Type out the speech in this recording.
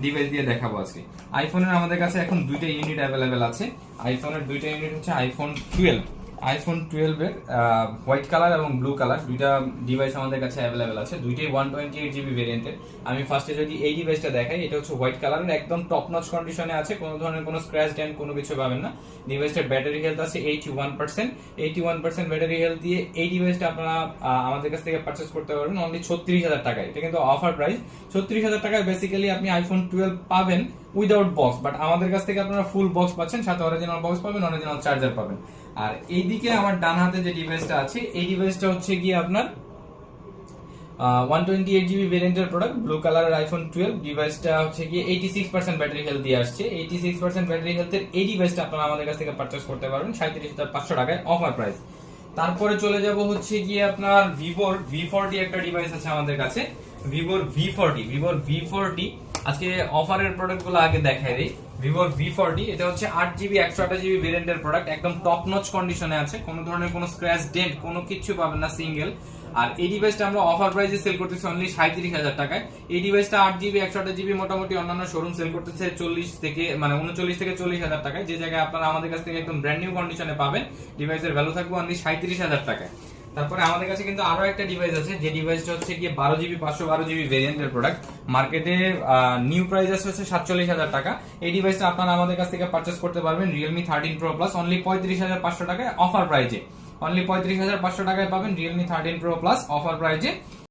Device দিয়ে দেখাবো আজকে। আইফোনের আমাদের কাছে এখন দুইটা ইউনিট অ্যাভেলেবেল আছে। আইফোনের দুইটা ইউনিট হচ্ছে আইফোন 12 এর হোয়াইট কালার এবং ব্লু কালার দুইটা ডিভাইস আমাদের কাছে অ্যাভেলেবেল আছে। দুইটাই 128GB ভেরিয়েন্টের। আমি ফার্স্টে যদি এই ডিভাইসটা দেখাই, এটা হচ্ছে হোয়াইট কালারের, একদম টপ নচ কন্ডিশনে আছে, কোনো ধরনের কোনো স্ক্র্যাচ ড্যান্ট কোনো কিছু পাবেন না। ডিভাইসটার ব্যাটারি হেলথ আছে 81% ব্যাটারি হেলথ দিয়ে এই ডিভাইসটা আপনারা আমাদের কাছ থেকে পারচেজ করতে পারবেন অনলি 36,000 টাকায়। এটা কিন্তু অফার প্রাইস। 36,000 টাকায় বেসিক্যালি আপনি আইফোন 12 পাবেন উইদাউট বক্স, বাট আমাদের কাছ থেকে আপনারা ফুল বক্স পাচ্ছেন, সাথে অরিজিনাল বক্স পাবেন, অরিজিনাল চার্জার পাবেন। আর এইদিকে আমার ডান হাতে যে ডিভাইসটা আছে, এই ডিভাইসটা হচ্ছে গিয়ে আপনার 128GB ভেরিয়েন্টের প্রোডাক্ট, ব্লু কালারের আইফোন 12 ডিভাইসটা হচ্ছে গিয়ে 86% ব্যাটারি হেলথ দিয়ে আসছে। 86% ব্যাটারি হেলথের এই ডিভাইসটা আপনারা আমাদের কাছ থেকে পারচেজ করতে পারবেন 37,500 টাকায় অফার প্রাইস। তারপরে চলে যাব হচ্ছে গিয়ে আপনার ভিভোর V40 একটা ডিভাইস আছে আমাদের কাছে, ভিভোর V40 আজকে অফারের প্রোডাক্টগুলো আগে দেখাই দিই। ভিভোর V40 এটা হচ্ছে 8GB 128GB ভেরিয়েন্টের প্রোডাক্ট, একদম টপ নচ কন্ডিশনে আছে, কোনো ধরনের কোনো স্ক্র্যাচ ডেন্ট কোনো কিছু পাবেন না, সিঙ্গেল। আর এই ডিভাইসটা আমরা অফার প্রাইসে সেল করতেছি অনলি 37,000 টাকায়। এই ডিভাইসটা 8GB 128GB মোটামুটি অন্যান্য শোরুম সেল করতেছে 39 থেকে 40,000 টাকায়, যে জায়গায় আপনারা আমাদের কাছ থেকে একদম ব্র্যান্ড নিউ কন্ডিশনে পাবেন। ডিভাইসের ভ্যালু থাকবে অনলি 37,000 টাকায়। তারপরে আমাদের কাছে কিন্তু আরো একটা ডিভাইস আছে, যে ডিভাইসটা হচ্ছে গিয়ে 12GB 512GB ভেরিয়েন্টের প্রোডাক্ট। মার্কেটে নিউ প্রাইস আছে হচ্ছে 47,000 টাকা। এই ডিভাইসটা আপনারা আমাদের কাছ থেকে পারচেজ করতে পারবেন Realme 13 Pro Plus অনলি 35,500 টাকায় অফার প্রাইজে। অনলি 35,500 টাকায় পাবেন Realme 13 Pro Plus অফার প্রাইজে।